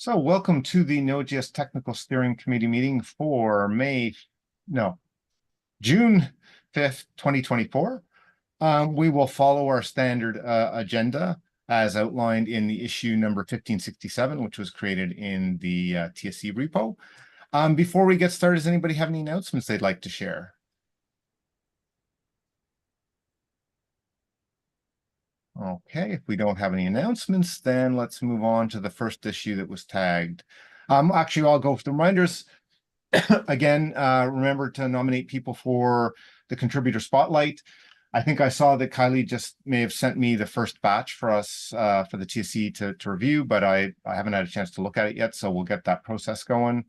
So welcome to the Node.js Technical Steering Committee meeting for June 5th, 2024. We will follow our standard agenda as outlined in the issue number 1567, which was created in the TSC repo. Before we get started, does anybody have any announcements they'd like to share? Okay, if we don't have any announcements, then let's move on to the first issue that was tagged. Actually, I'll go with the reminders. Again, remember to nominate people for the contributor spotlight. I think I saw that Kylie just may have sent me the first batch for us for the TSC to review, but I haven't had a chance to look at it yet, so we'll get that process going.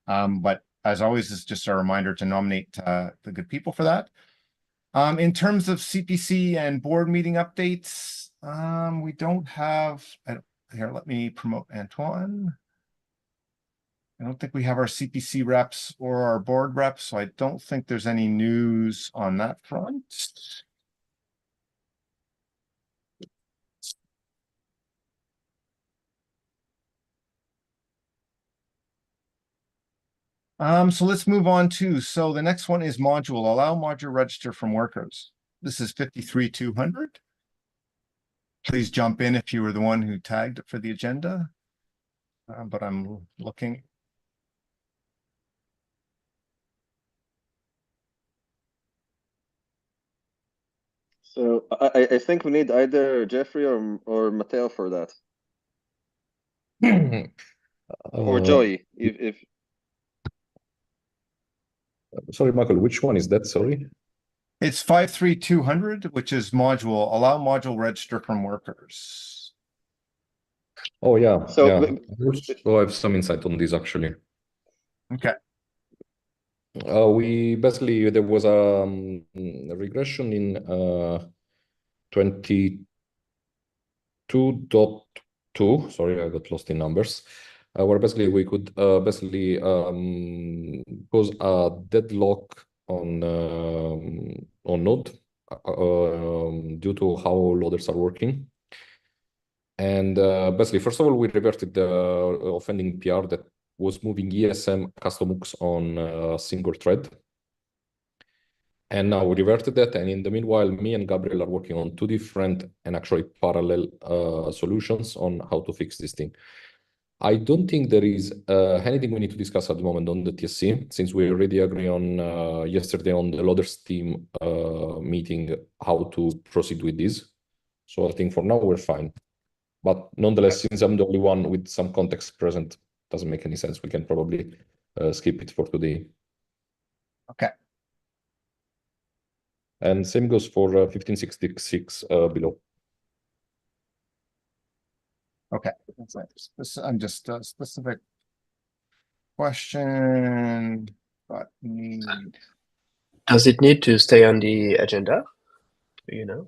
But as always, it's just a reminder to nominate the good people for that. In terms of CPC and board meeting updates, we don't have, here, let me promote Antoine. I don't think we have our CPC reps or our board reps, so I don't think there's any news on that front. So let's move on to, so the next one is module, allow module register from workers. This is 53-200. Please jump in if you were the one who tagged it for the agenda. But I'm looking. So I think we need either Jeffrey or Matteo for that. Or Joey, if Sorry, Michael, which one is that? Sorry. It's 53-200, which is module, allow module register from workers. Oh, yeah. So, yeah. I have some insight on this, actually. Okay. We basically, there was a regression in 22.2. Sorry, I got lost in numbers. Where basically we could cause a deadlock on Node due to how loaders are working. And basically, first of all, we reverted the offending PR that was moving ESM custom hooks on a single thread. And now we reverted that. And in the meanwhile, me and Gabriel are working on two different and actually parallel solutions on how to fix this thing. I don't think there is anything we need to discuss at the moment on the TSC, since we already agree on yesterday on the loaders team meeting how to proceed with this. So I think for now we're fine. But nonetheless, since I'm the only one with some context present, doesn't make any sense. We can probably skip it for today. Okay. And same goes for 1566 below. Okay. I'm just a specific question, but need. Does it need to stay on the agenda? Do you know?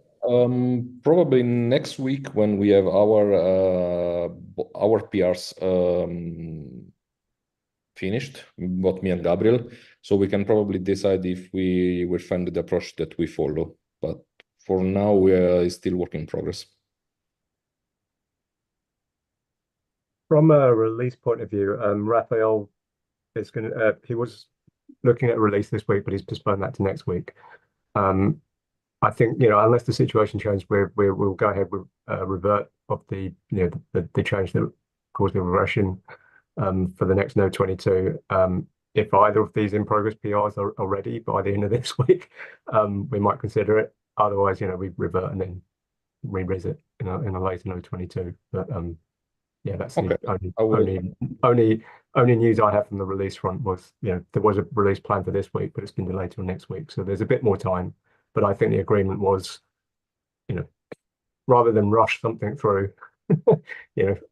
Probably next week when we have our PRs finished, both me and Gabriel, so we can probably decide if we will find the approach that we follow. But for now, we are still work in progress. From a release point of view, Raphael is going to. He was looking at a release this week, but he's postponed that to next week. I think unless the situation changes, we'll go ahead with revert of the change that caused the regression for the next node 22. If either of these in progress PRs are ready by the end of this week, we might consider it. Otherwise, we revert and then revisit in a later node 22. But yeah, that's okay. The only news I have from the release front was there was a release plan for this week, but it's been delayed till next week. So there's a bit more time. But I think the agreement was, rather than rush something through,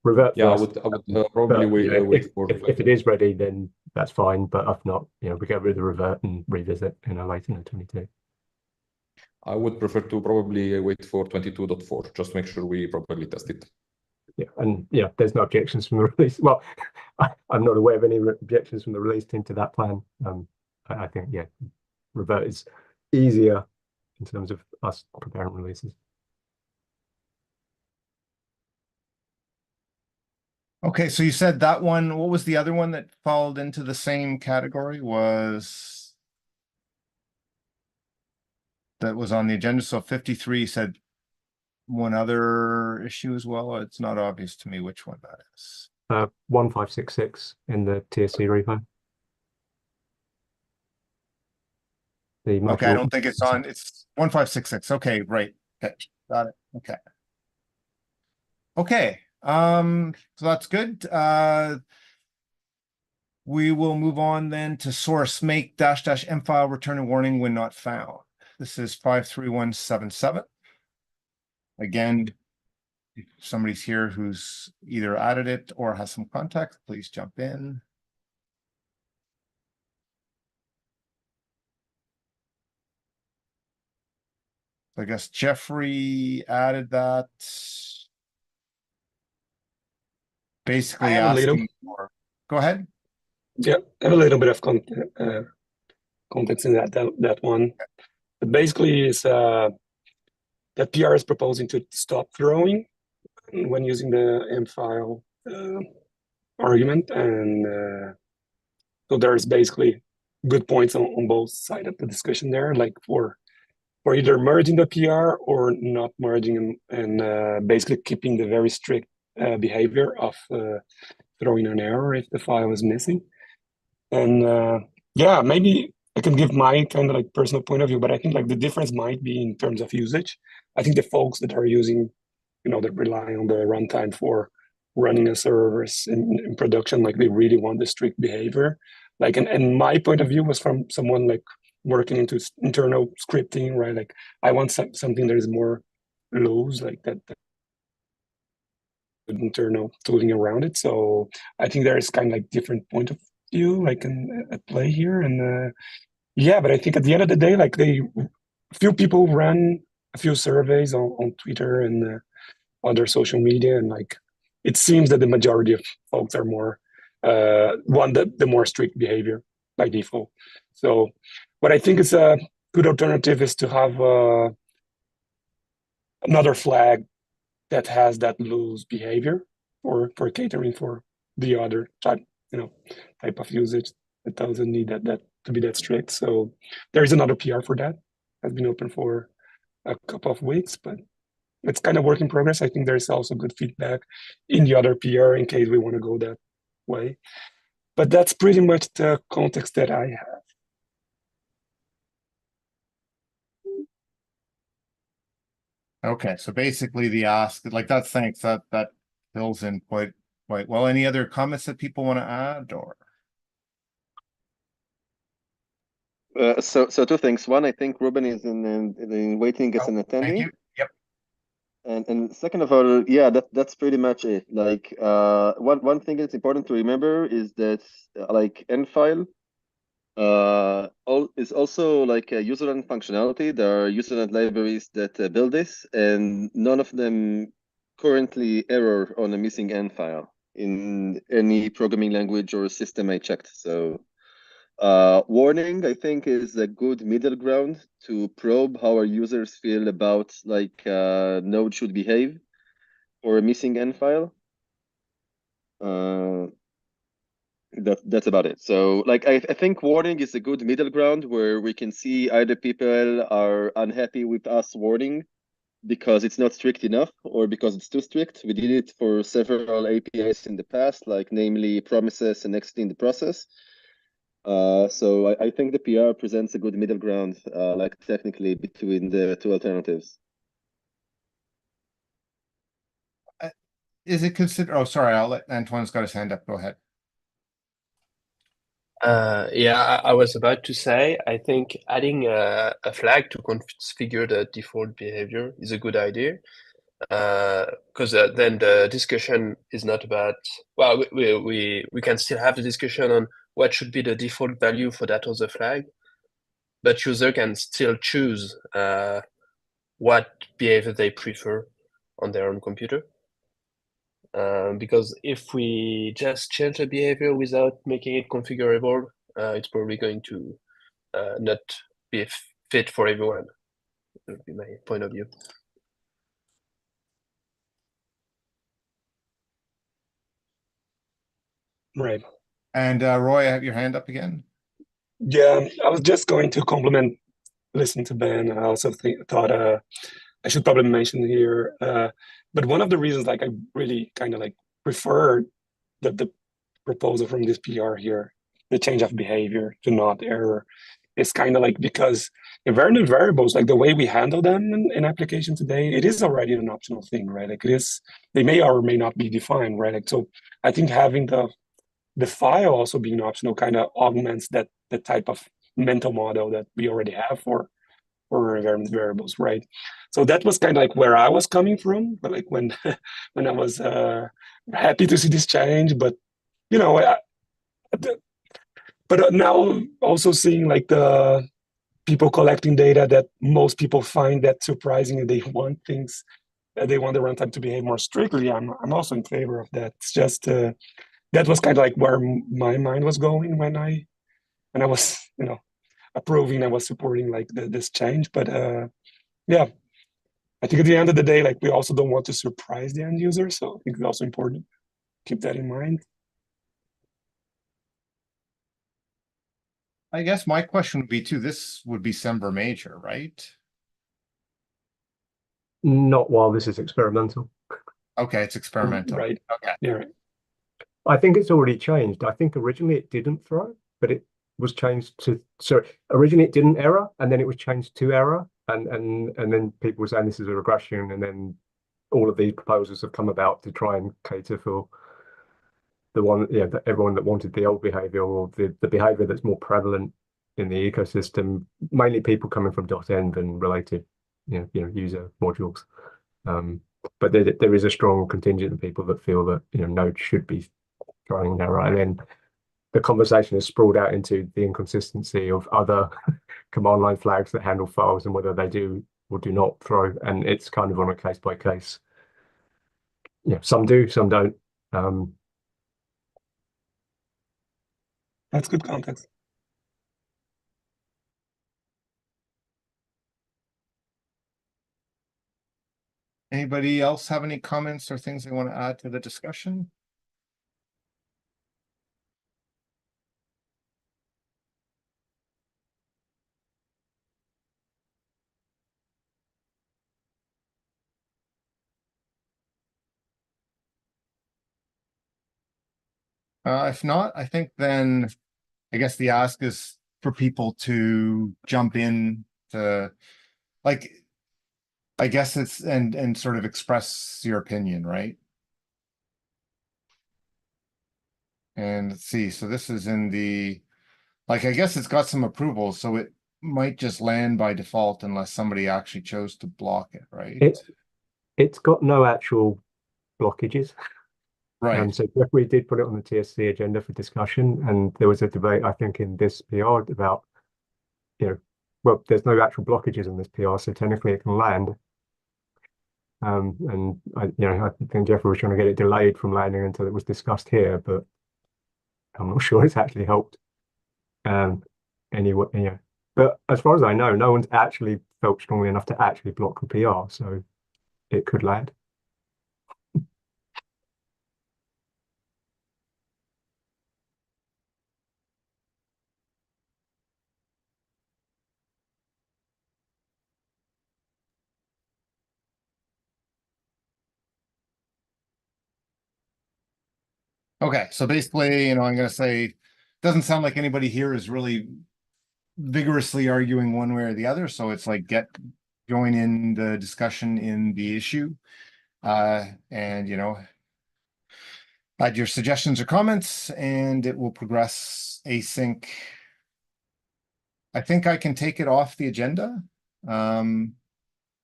revert. Yeah, first. I would probably wait for. If it is ready, then that's fine. But if not, we get rid of the revert and revisit later in 22. I would prefer to probably wait for 22.4, just to make sure we properly test it. Yeah, and there's no objections from the release. Well, I'm not aware of any objections from the release team to that plan. I think revert is easier in terms of us preparing releases. Okay, so you said that one, what was the other one that followed into the same category was that was on the agenda? So 53 said one other issue as well. It's not obvious to me which one that is. 1566 in the TSC repo. The Okay, I module. don't think it's on, it's 1566. Okay, right. Okay, got it. Okay. Okay, so that's good. We will move on then to source make dash dash m file return a warning when not found. This is 53177. Again, if somebody's here who's either added it or has some context, please jump in. I guess Jeffrey added that. Basically I have a little. asking for, go ahead. Yeah, I have a little bit of context in that one. But basically, it's that PR is proposing to stop throwing when using the M file argument, and so there's basically good points on both sides of the discussion there, like for either merging the PR or not merging and basically keeping the very strict behavior of throwing an error if the file is missing. And yeah, maybe I can give my kind of like personal point of view, but I think like the difference might be in terms of usage. I think the folks that are using, that rely on the runtime for running a service in production, like they really want the strict behavior. Like, and my point of view was from someone like working into internal scripting, right? Like I want something that is more loose, like that internal tooling around it. So I think there's kind of like different point of view like at play here. And yeah, but I think at the end of the day, like few people ran a few surveys on Twitter and other social media, and like it seems that the majority of folks are more want the more strict behavior by default. So what I think is a good alternative is to have another flag that has that loose behavior for catering for the other type type of usage that doesn't need that to be that strict. So there is another PR for that. Has been open for a couple of weeks, but it's kind of work in progress. I think there's also good feedback in the other PR in case we want to go that way. But that's pretty much the context that I have. Okay, so basically the ask, like that's thanks, that fills in quite well. Any other comments that people want to add or? So two things. One, I think Ruben is in waiting as an Thank attendee. you. Yep. And second of all, yeah, that's pretty much it. Like one thing that's important to remember is that like N file is also like a userland functionality. There are userland libraries that build this, and none of them currently error on a missing N file in any programming language or system I checked. So warning, I think, is a good middle ground to probe how our users feel about like Node should behave or a missing N file. That's about it. So like I think warning is a good middle ground where we can see either people are unhappy with us warning because it's not strict enough or because it's too strict. We did it for several APIs in the past, like namely promises and exiting the process. So I think the PR presents a good middle ground, like technically between the two alternatives. Is it considered? Oh, sorry. I'll let Antoine's got his hand up. Go ahead. Yeah, I was about to say, I think adding a flag to configure the default behavior is a good idea. Because then the discussion is not about, well, we can still have the discussion on what should be the default value for that other flag, but user can still choose what behavior they prefer on their own computer. Because if we just change the behavior without making it configurable, it's probably going to not be fit for everyone. That would be my point of view. Right. And Roy, I have your hand up again. Yeah, I was just going to compliment listening to Ben. I also thought I should probably mention here, but one of the reasons like I really kind of like preferred the proposal from this PR here, the change of behavior to not error, is kind of like because invariant variables, like the way we handle them in application today, it is already an optional thing, right? Like it is, they may or may not be defined, right? Like so, I think having the file also being optional kind of augments that the type of mental model that we already have for invariant variables, right? So that was kind of like where I was coming from, but like when when I was happy to see this change, but you know, but now also seeing like the people collecting data that most people find that surprising, and they want things, they want the runtime to behave more strictly. I'm also in favor of that. It's just that was kind of like where my mind was going when I was approving, I was supporting like this change. But yeah, I think at the end of the day, like we also don't want to surprise the end user, so I think it's also important to keep that in mind. I guess my question would be too, this would be Semver Major, right? Not while this is experimental. Okay, it's experimental. Right. Okay. Yeah, right. I think it's already changed. I think originally it didn't throw, but it was changed to, so originally it didn't error, and then it was changed to error, and then people were saying this is a regression, and then all of these proposals have come about to try and cater for the one, everyone that wanted the old behavior or the behavior that's more prevalent in the ecosystem, mainly people coming from .env and related, user modules. But there is a strong contingent of people that feel that Node should be throwing an error, and then the conversation has sprawled out into the inconsistency of other command line flags that handle files and whether they do or do not throw, and it's kind of on a case by case. Some do, some don't. That's good context. Anybody else have any comments or things they want to add to the discussion? If not, I think then, I guess the ask is for people to jump in to, like, I guess it's, and sort of express your opinion, right? And let's see, so this is in the, like, I guess it's got some approvals, so it might just land by default unless somebody actually chose to block it, right? It's got no actual blockages. Right. So Jeffrey did put it on the TSC agenda for discussion, and there was a debate, I think, in this PR about, well, there's no actual blockages in this PR, so technically it can land. And I think Jeffrey was trying to get it delayed from landing until it was discussed here, but I'm not sure it's actually helped. Anyway, yeah. But as far as I know, no one's actually felt strongly enough to actually block the PR, so it could land. Okay, so basically, I'm gonna say, doesn't sound like anybody here is really vigorously arguing one way or the other, so it's like join in the discussion in the issue. And add your suggestions or comments, and it will progress async. I think I can take it off the agenda.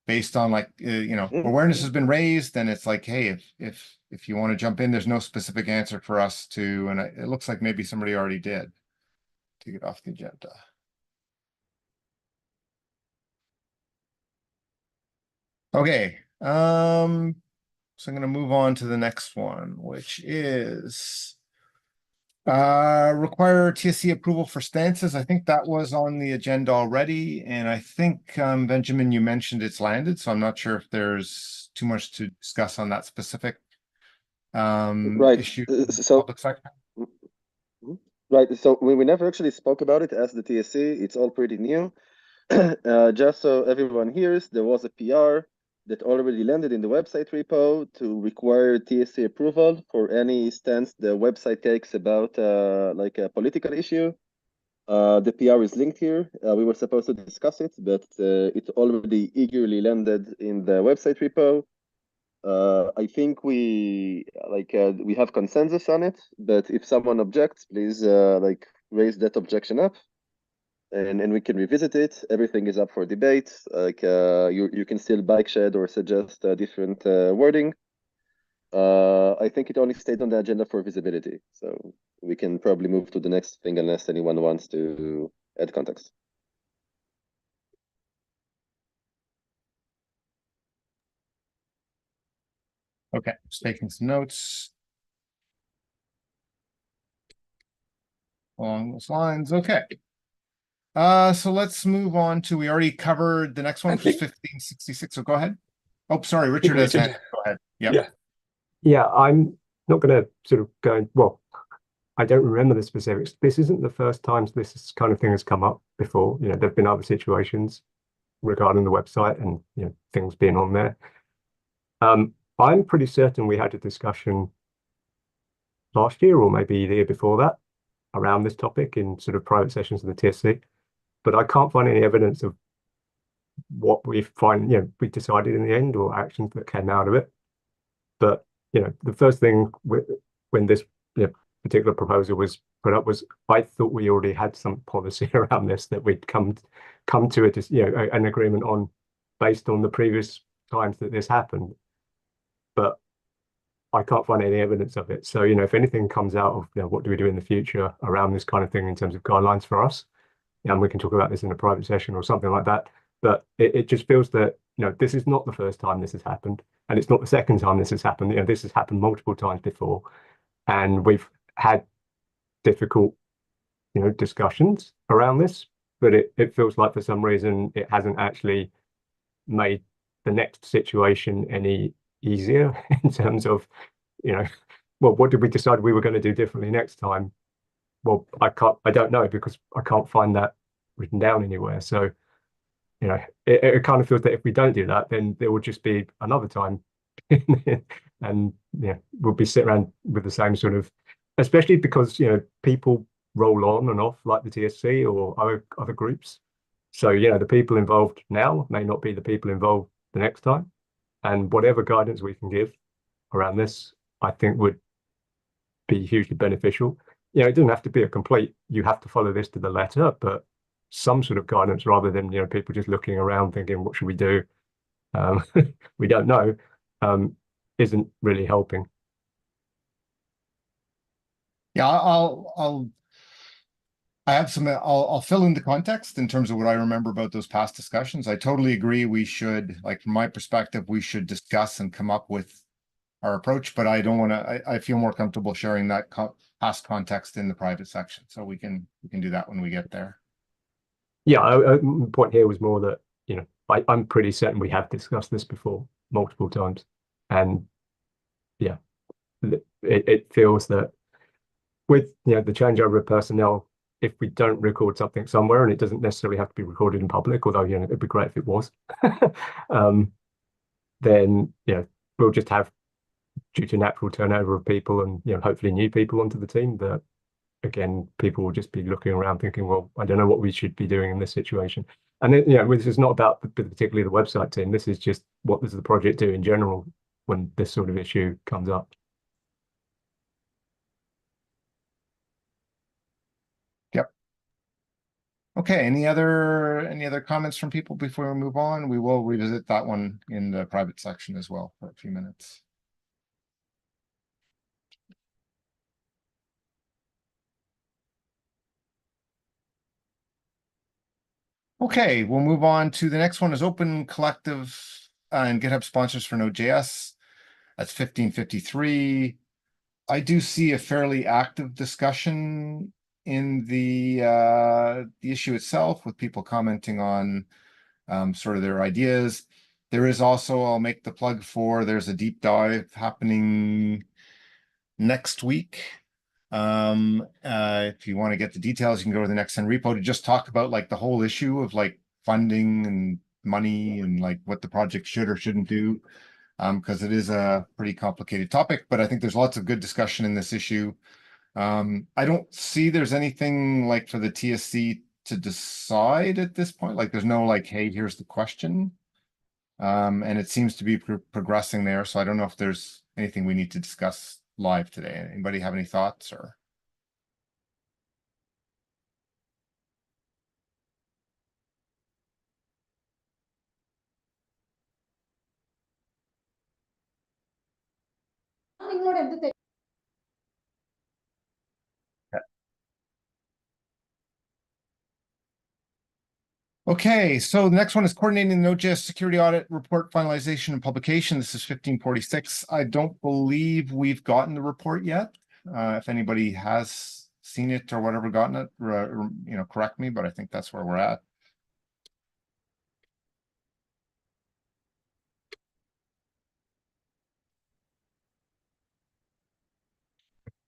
Based on like, awareness has been raised, and it's like, hey, if you want to jump in, there's no specific answer for us to, and it looks like maybe somebody already did take it off the agenda. Okay, so I'm gonna move on to the next one, which is require TSC approval for stances. I think that was on the agenda already, and I think Benjamin, you mentioned it's landed, so I'm not sure if there's too much to discuss on that specific Right. issue. So Public sector. Right. So we never actually spoke about it as the TSC. It's all pretty new. Just so everyone hears, there was a PR that already landed in the website repo to require TSC approval for any stance the website takes about like a political issue. The PR is linked here. We were supposed to discuss it, but it already eagerly landed in the website repo. I think we have consensus on it, but if someone objects, please like raise that objection up, and we can revisit it. Everything is up for debate. Like you can still bike shed or suggest different wording. I think it only stayed on the agenda for visibility, so we can probably move to the next thing unless anyone wants to add context. Okay, just taking some notes along those lines. Okay. So let's move on to, we already covered the next one, I which is think 1566. So go ahead. Oh, sorry, Richard has Richard. hand. Go ahead. Yep. Yeah. Yeah, I'm not going to sort of go, well, I don't remember the specifics. This isn't the first time this kind of thing has come up before. You know, there've been other situations regarding the website and, you know, things being on there. I'm pretty certain we had a discussion last year or maybe the year before that around this topic in sort of private sessions of the TSC, but I can't find any evidence of what we we decided in the end or actions that came out of it. But, you know, the first thing when this particular proposal was put up was I thought we already had some policy around this that we'd come to it, an agreement on based on the previous times that this happened. But I can't find any evidence of it. So, you know, if anything comes out of, what do we do in the future around this kind of thing in terms of guidelines for us, and we can talk about this in a private session or something like that. But it just feels that, this is not the first time this has happened, and it's not the second time this has happened. You know, this has happened multiple times before, and we've had difficult, discussions around this. But it feels like for some reason it hasn't actually made the next situation any easier in terms of, well, what did we decide we were going to do differently next time? Well, I don't know because I can't find that written down anywhere. So, it kind of feels that if we don't do that, then there will just be another time. And we'll be sitting around with the same sort of, especially because, people roll on and off like the TSC or other groups. So, the people involved now may not be the people involved the next time. And whatever guidance we can give around this, I think would be hugely beneficial. It doesn't have to be a complete, you have to follow this to the letter, but some sort of guidance rather than, people just looking around thinking, what should we do? We don't know, isn't really helping. Yeah, I have some, I'll fill in the context in terms of what I remember about those past discussions. I totally agree. We should, like, from my perspective, we should discuss and come up with our approach, but I don't want to, I feel more comfortable sharing that past context in the private section. So we can do that when we get there. Yeah, the point here was more that, I'm pretty certain we have discussed this before multiple times. And yeah, it feels that with, the changeover of personnel, if we don't record something somewhere, and it doesn't necessarily have to be recorded in public, although, it'd be great if it was, then, we'll just have, due to natural turnover of people and, hopefully new people onto the team, that again, people will just be looking around thinking, well, I don't know what we should be doing in this situation. And then, this is not about particularly the website team. This is just what does the project do in general when this sort of issue comes up. Yep. Okay, any other comments from people before we move on? We will revisit that one in the private section as well for a few minutes. Okay, we'll move on to the next one is Open Collective and GitHub sponsors for Node.js. That's 1553. I do see a fairly active discussion in the issue itself with people commenting on sort of their ideas. There is also, I'll make the plug for, there's a deep dive happening next week If you want to get the details, you can go to the next 10 repo to just talk about like the whole issue of like funding and money and like what the project should or shouldn't do. Because it is a pretty complicated topic, but I think there's lots of good discussion in this issue. I don't see there's anything like for the TSC to decide at this point. Like there's no like, hey, here's the question. And it seems to be progressing there. So I don't know if there's anything we need to discuss live today. Anybody have any thoughts or? Okay, so the next one is coordinating the Node.js security audit report finalization and publication. This is 1546. I don't believe we've gotten the report yet. If anybody has seen it or whatever, gotten it, correct me, but I think that's where we're at.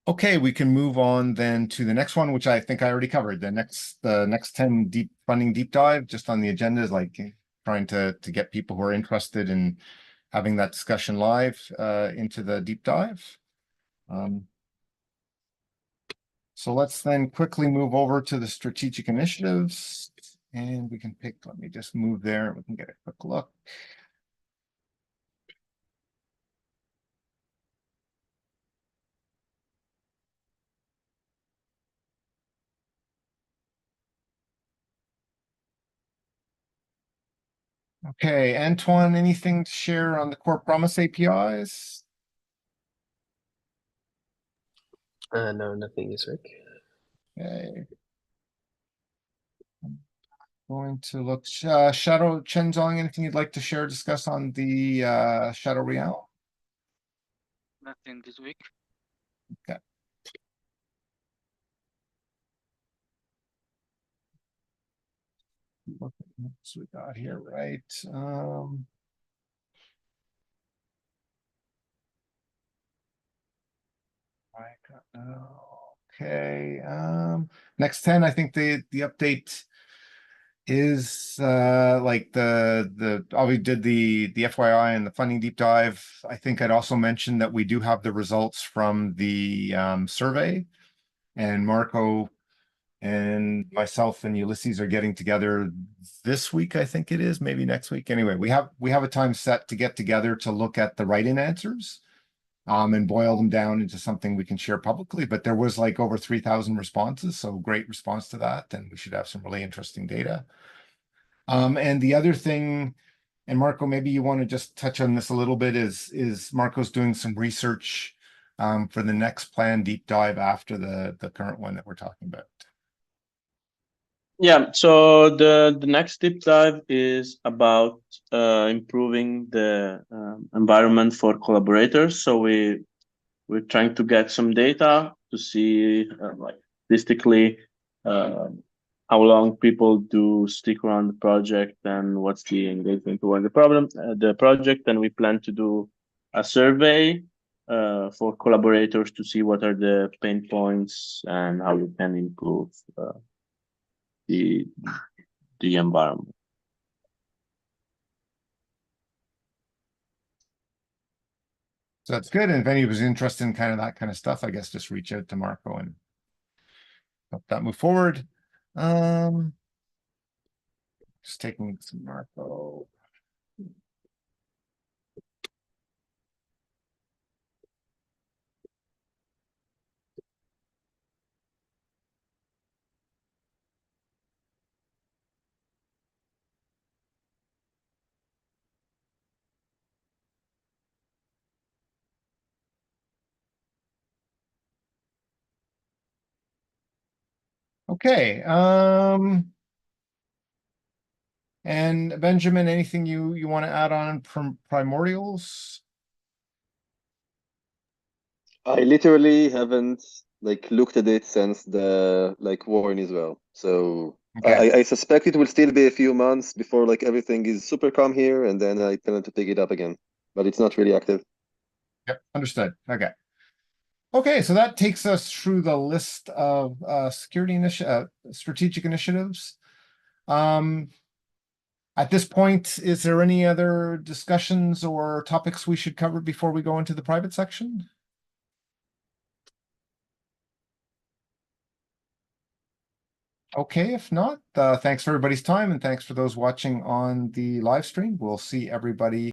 Okay, we can move on then to the next one, which I think I already covered. The next 10 funding deep dive just on the agenda is like trying to get people who are interested in having that discussion live into the deep dive. So let's then quickly move over to the strategic initiatives and we can pick, let me just move there. We can get a quick look. Okay, Antoine, anything to share on the core promise APIs? No, nothing this week. Okay. Going to look, Shadow Chenzong, anything you'd like to share, discuss on the Shadow Real? Nothing this week. Okay. What we got here, right? Okay. Next 10, I think the update is like we did the FYI and the funding deep dive. I think I'd also mentioned that we do have the results from the survey, and Marco and myself and Ulysses are getting together this week. I think it is, maybe next week. Anyway, we have a time set to get together to look at the write-in answers and boil them down into something we can share publicly. But there was like over 3,000 responses, so great response to that, and we should have some really interesting data. And the other thing, and Marco, maybe you want to just touch on this a little bit, is Marco's doing some research for the next planned deep dive after the current one that we're talking about. Yeah, so the next deep dive is about improving the environment for collaborators. So we're trying to get some data to see like statistically how long people do stick around the project and what's the engagement toward the project. And we plan to do a survey for collaborators to see what are the pain points and how we can improve the environment. So that's good. And if anybody was interested in kind of that kind of stuff, I guess just reach out to Marco and help that move forward. Just taking some Marco. Okay. And Benjamin, anything you want to add on from primordials? I literally haven't like looked at it since the like war in Israel. So Okay. I suspect it will still be a few months before like everything is super calm here, and then I plan to pick it up again. But it's not really active. Yep, understood. Okay. Okay, so that takes us through the list of strategic initiatives. At this point, is there any other discussions or topics we should cover before we go into the private section? Okay, if not, thanks for everybody's time and thanks for those watching on the live stream. We'll see everybody